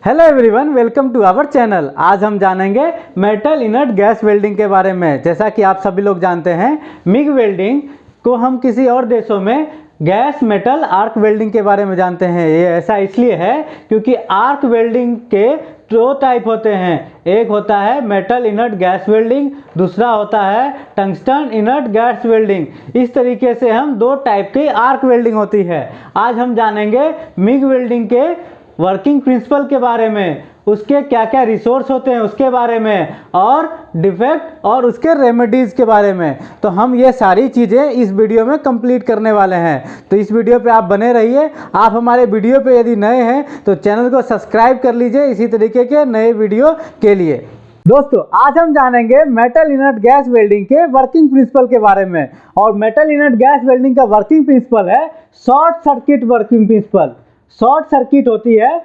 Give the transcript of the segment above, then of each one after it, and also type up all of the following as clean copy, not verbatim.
Hello everyone, welcome to our channel. आज हम जानेंगे मेटल इनर्ट गैस वेल्डिंग के बारे में। जैसा कि आप सभी लोग जानते हैं, मिग वेल्डिंग को हम किसी और देशों में गैस मेटल आर्क वेल्डिंग के बारे में जानते हैं। ये ऐसा इसलिए है क्योंकि आर्क वेल्डिंग के दो टाइप होते हैं। एक होता है मेटल इनर्ट गैस वेल्डिंग, दूसरा होता है टंगस्टन इनर्ट गैस वेल्डिंग। इस तरीके से हम दो टाइप की आर्क वेल्डिंग होती है। आज हम जानेंगे मिग वेल्डिंग के वर्किंग प्रिंसिपल के बारे में, उसके क्या क्या रिसोर्स होते हैं उसके बारे में, और डिफेक्ट और उसके रेमेडीज़ के बारे में। तो हम ये सारी चीज़ें इस वीडियो में कंप्लीट करने वाले हैं। तो इस वीडियो पे आप बने रहिए। आप हमारे वीडियो पे यदि नए हैं तो चैनल को सब्सक्राइब कर लीजिए इसी तरीके के नए वीडियो के लिए। दोस्तों, आज हम जानेंगे मेटल इनर्ट गैस वेल्डिंग के वर्किंग प्रिंसिपल के बारे में। और मेटल इनर्ट गैस वेल्डिंग का वर्किंग प्रिंसिपल है short circuit working principle. Short circuit होती है,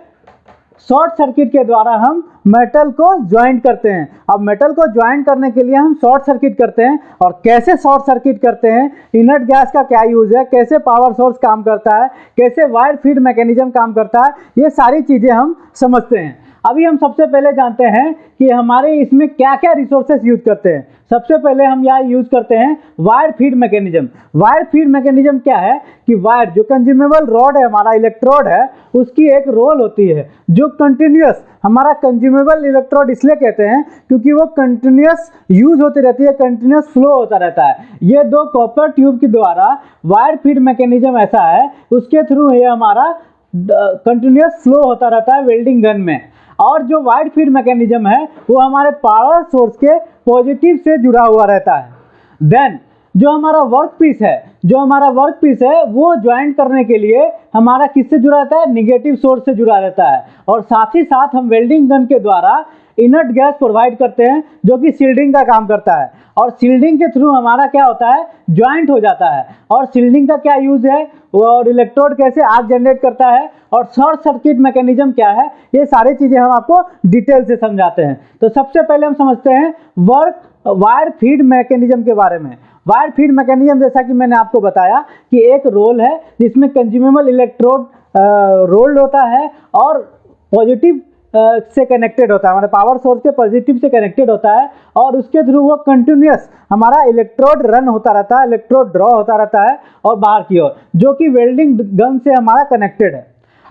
शॉर्ट सर्किट के द्वारा हम मेटल को ज्वाइंट करते हैं। अब मेटल को ज्वाइंट करने के लिए हम शॉर्ट सर्किट करते हैं। और कैसे शॉर्ट सर्किट करते हैं, इनर्ट गैस का क्या यूज है, कैसे पावर सोर्स काम करता है, कैसे वायर फीड मैकेनिज्म काम करता है, ये सारी चीज़ें हम समझते हैं। अभी हम सबसे पहले जानते हैं कि हमारे इसमें क्या क्या रिसोर्सेस यूज करते हैं। सबसे पहले हम यहाँ यूज करते हैं wire feed mechanism. Wire feed mechanism क्या है कि वायर जो कंज्यूमेबल रॉड है, हमारा इलेक्ट्रोड है, उसकी एक रोल होती है जो कंटिन्यूअस, हमारा कंज्यूमेबल इलेक्ट्रोड इसलिए कहते हैं क्योंकि वो कंटिन्यूअस यूज होती रहती है, कंटिन्यूअस फ्लो होता रहता है। ये दो कॉपर ट्यूब के द्वारा वायर फीड मैकेनिज्म ऐसा है, उसके थ्रू ये हमारा कंटिन्यूअस फ्लो होता रहता है वेल्डिंग गन में। और जो वायर फीड मैकेनिज्म है वो हमारे पावर सोर्स के पॉजिटिव से जुड़ा हुआ रहता है। देन जो हमारा वर्क पीस है वो ज्वाइंट करने के लिए हमारा किससे जुड़ा रहता है, निगेटिव सोर्स से जुड़ा रहता है। और साथ ही साथ हम वेल्डिंग गन के द्वारा इनर्ट गैस प्रोवाइड करते हैं जो कि सील्डिंग का काम करता है। और सील्डिंग के थ्रू हमारा क्या होता है, ज्वाइंट हो जाता है। और सील्डिंग का क्या यूज है, और इलेक्ट्रोड कैसे आर्क जनरेट करता है, और शॉर्ट सर्किट मैकेनिज्म क्या है, ये सारी चीजें हम आपको डिटेल से समझाते हैं। तो सबसे पहले हम समझते हैं वायर फीड मैकेनिज्म के बारे में। वायर फीड मैकेनिज्म, जैसा कि मैंने आपको बताया कि एक रोल है जिसमें कंज्यूमेबल इलेक्ट्रोड रोल्ड होता है और पॉजिटिव से कनेक्टेड होता है, हमारे पावर सोर्स के पॉजिटिव से कनेक्टेड होता है। और उसके थ्रू वो कंटिन्यूअस हमारा इलेक्ट्रोड रन होता रहता है, इलेक्ट्रोड ड्रॉ होता रहता है और बाहर की ओर, जो कि वेल्डिंग गन से हमारा कनेक्टेड है।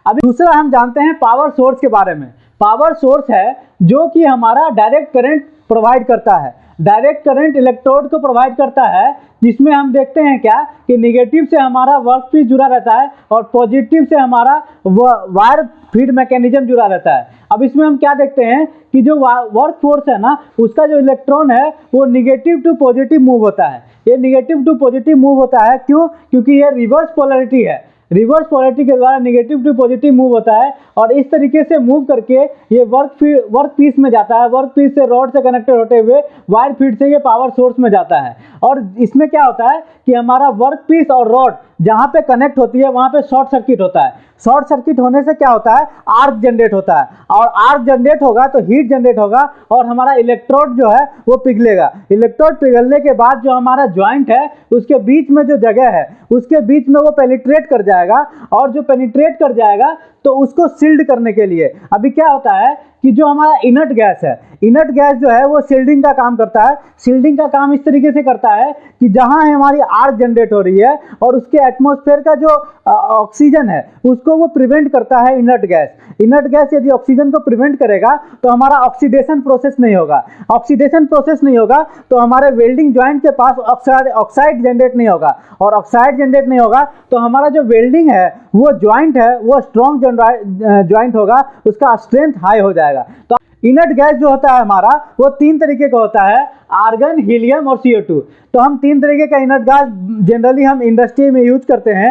अभी दूसरा हम जानते हैं पावर सोर्स के बारे में। पावर सोर्स है जो कि हमारा डायरेक्ट करंट प्रोवाइड करता है। डायरेक्ट करंट इलेक्ट्रोड को प्रोवाइड करता है, जिसमें हम देखते हैं क्या कि निगेटिव से हमारा वर्क पीस जुड़ा रहता है और पॉजिटिव से हमारा वायर फीड मैकेनिज्म जुड़ा रहता है। अब इसमें हम क्या देखते हैं कि जो वर्क फोर्स है ना, उसका जो इलेक्ट्रॉन है वो निगेटिव टू पॉजिटिव मूव होता है। ये निगेटिव टू पॉजिटिव मूव होता है क्यों? क्योंकि ये रिवर्स पोलैरिटी है। रिवर्स पोलैरिटी के द्वारा नेगेटिव टू पॉजिटिव मूव होता है और इस तरीके से मूव करके ये वर्क पीस में जाता है। वर्क पीस से रॉड से कनेक्टेड होते हुए वायर फीड से ये पावर सोर्स में जाता है। और इसमें क्या होता है कि हमारा वर्क पीस और रॉड जहाँ पे कनेक्ट होती है वहाँ पे शॉर्ट सर्किट होता है। शॉर्ट सर्किट होने से क्या होता है, आर्क जनरेट होता है। और आर्क जनरेट होगा तो हीट जनरेट होगा और हमारा इलेक्ट्रोड जो है वो पिघलेगा। इलेक्ट्रोड पिघलने के बाद जो हमारा ज्वाइंट है उसके बीच में जो जगह है उसके बीच में वो पेनिट्रेट कर जाएगा। और जो पेनिट्रेट कर जाएगा तो उसको सील्ड करने के लिए अभी क्या होता है कि जो हमारा इनर्ट गैस है, इनर्ट गैस जो है वो सील्डिंग का काम करता है। सील्डिंग का काम इस तरीके से करता है कि जहां हमारी आर्क जनरेट हो रही है और उसके एटमॉस्फेयर का जो ऑक्सीजन है उसको वो प्रिवेंट करता है इनर्ट गैस। इनर्ट गैस यदि ऑक्सीजन को प्रिवेंट करेगा तो हमारा ऑक्सीडेशन प्रोसेस नहीं होगा। ऑक्सीडेशन प्रोसेस नहीं होगा तो हमारे वेल्डिंग ज्वाइंट के पास ऑक्साइड जनरेट नहीं होगा। और ऑक्साइड जनरेट नहीं होगा तो हमारा जो वेल्डिंग है वो ज्वाइंट है वो स्ट्रॉन्ग ज्वाइंट होगा, उसका स्ट्रेंथ हाई हो जाएगा। तो इनर्ट गैस जो होता है हमारा वो तीन तरीके का होता है, आर्गन, हीलियम और CO2। तो हम तीन तरीके का इनर्ट गैस जनरली हम इंडस्ट्री में यूज करते हैं।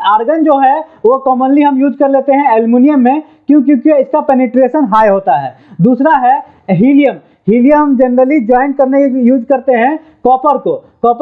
आर्गन जो है वो कॉमनली हम यूज कर लेते हैं एल्युमिनियम में, क्योंकि इसका पेनिट्रेशन हाई होता है। दूसरा है हीलियम। हीलियम जनरली ज्वाइंट करने यूज करते हैं कॉपर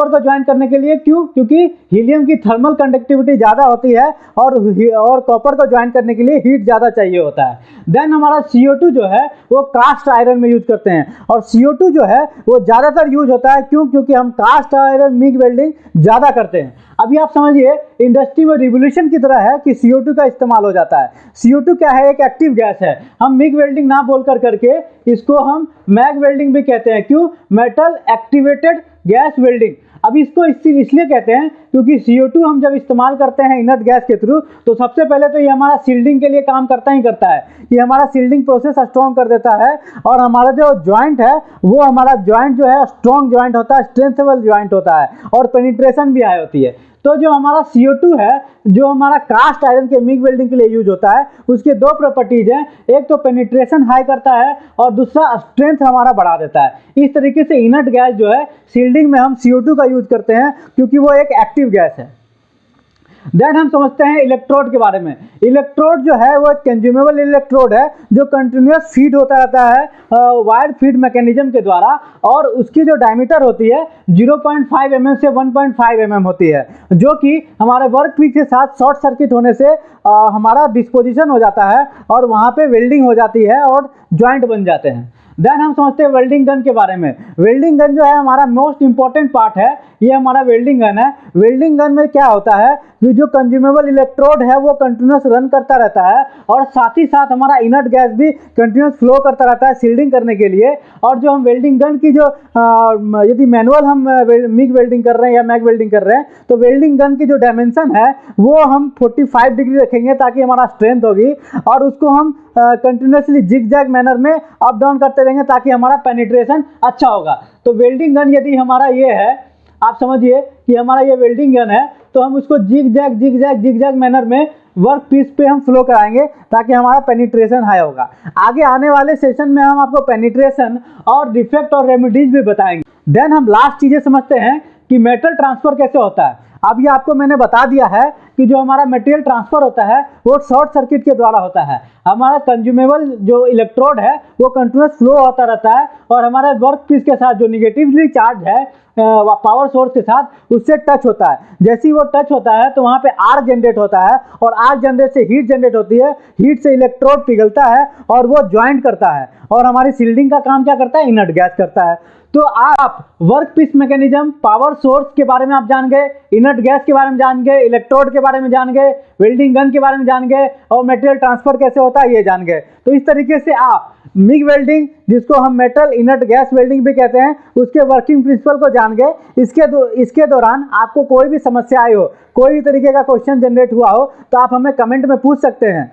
को ज्वाइन करने के लिए क्यों? क्योंकि हीलियम की थर्मल कंडक्टिविटी ज़्यादा होती है और कॉपर को ज्वाइन करने के लिए हीट ज़्यादा चाहिए होता है। देन हमारा CO2 जो है वो कास्ट आयरन में यूज करते हैं, और CO2 जो है वो ज़्यादातर यूज होता है क्यों? क्योंकि हम कास्ट आयरन मिग वेल्डिंग ज़्यादा करते हैं। अभी आप समझिए इंडस्ट्री में रिवोल्यूशन की तरह है कि CO2 का इस्तेमाल हो जाता है। CO2 क्या है? एक एक्टिव गैस है। हम मिग वेल्डिंग ना बोल करके इसको हम मैग वेल्डिंग भी कहते हैं। क्यों? Metal activated gas welding. अब इसको इसलिए कहते हैं क्योंकि CO2 हम जब इस्तेमाल करते हैं इनर्ट गैस के थ्रू, तो सबसे पहले तो ये हमारा सील्डिंग के लिए काम करता है। ये हमारा सील्डिंग प्रोसेस स्ट्रॉन्ग कर देता है, और हमारा जो ज्वाइंट है वो हमारा ज्वाइंट जो है स्ट्रॉन्ग ज्वाइंट होता है, स्ट्रेंथेबल ज्वाइंट होता है, और पेनिट्रेशन भी हाई होती है। तो जो हमारा CO2 है, जो हमारा कास्ट आयरन के मिग वेल्डिंग के लिए यूज होता है, उसके दो प्रॉपर्टीज हैं। एक तो पेनिट्रेशन हाई करता है और दूसरा स्ट्रेंथ हमारा बढ़ा देता है। इस तरीके से इनर्ट गैस जो है सील्डिंग में हम CO2 का यूज करते हैं क्योंकि वो एक एक्टिव गैस है। देन हम समझते हैं इलेक्ट्रोड के बारे में। इलेक्ट्रोड जो है वो एक कंज्यूमेबल इलेक्ट्रोड है जो कंटिन्यूस फीड होता रहता है वायर्ड फीड मैकेनिज्म के द्वारा, और उसकी जो डायमीटर होती है 0.5 mm से 1.5 mm होती है, जो कि हमारे वर्क पीस के साथ शॉर्ट सर्किट होने से हमारा डिस्पोजिशन हो जाता है और वहाँ पे वेल्डिंग हो जाती है और ज्वाइंट बन जाते हैं। देन हम समझते हैं वेल्डिंग गन के बारे में। वेल्डिंग गन जो है हमारा मोस्ट इंपॉर्टेंट पार्ट है, ये हमारा वेल्डिंग गन है। वेल्डिंग गन में क्या होता है कि जो कंज्यूमेबल इलेक्ट्रोड है वो कंटिन्यूस रन करता रहता है, और साथ ही साथ हमारा इनर्ट गैस भी कंटिन्यूस फ्लो करता रहता है सील्डिंग करने के लिए। और जो हम वेल्डिंग गन की जो यदि मैनुअल हम मिग वेल्डिंग कर रहे हैं या मैग वेल्डिंग कर रहे हैं, तो वेल्डिंग गन की जो डायमेंशन है वो हम 45 डिग्री रखेंगे ताकि हमारा स्ट्रेंथ होगी, और उसको हम कंटिन्यूसली जिग जैग मैनर में अप डाउन करते रहेंगे ताकि हमारा पेनिट्रेशन अच्छा होगा। तो वेल्डिंग गन यदि हमारा ये है, आप समझिए कि हमारा ये वेल्डिंग गन है, तो हम उसको जिग जैग मैनर में वर्क पीस पे हम फ्लो कराएंगे ताकि हमारा पेनिट्रेशन हाई होगा। आगे आने वाले सेशन में हम आपको पेनिट्रेशन और डिफेक्ट और रेमेडीज भी बताएंगे। देन हम लास्ट चीजें समझते हैं कि मेटल ट्रांसफर कैसे होता है। अब ये आपको मैंने बता दिया है कि जो हमारा मटेरियल ट्रांसफर होता है वो शॉर्ट सर्किट के द्वारा होता है। हमारा कंज्यूमेबल जो इलेक्ट्रोड है वो कंटिन्यूस फ्लो होता रहता है, और हमारे वर्क पीस के साथ जो निगेटिवली चार्ज है पावर सोर्स के साथ उससे टच होता है। जैसे ही वो टच होता है तो वहाँ पे आर्क जनरेट होता है, और आर्क जनरेट से हीट जनरेट होती है। हीट से इलेक्ट्रोड पिघलता है और वो ज्वाइंट करता है, और हमारी सील्डिंग का काम क्या करता है? इनर्ट गैस करता है। तो आप work piece mechanism, power source के बारे में आप जान गए, इनर्ट गैस के बारे में जान गए, इलेक्ट्रोड के बारे में जान गए, वेल्डिंग गन के बारे में जान गए, और मटेरियल ट्रांसफर कैसे होता है ये जान गए। तो इस तरीके से आप मिग वेल्डिंग, जिसको हम मेटल इनर्ट गैस वेल्डिंग भी कहते हैं, उसके वर्किंग प्रिंसिपल को जान गए। इसके दौरान आपको कोई भी समस्या आई हो, कोई भी तरीके का क्वेश्चन जनरेट हुआ हो, तो आप हमें कमेंट में पूछ सकते हैं।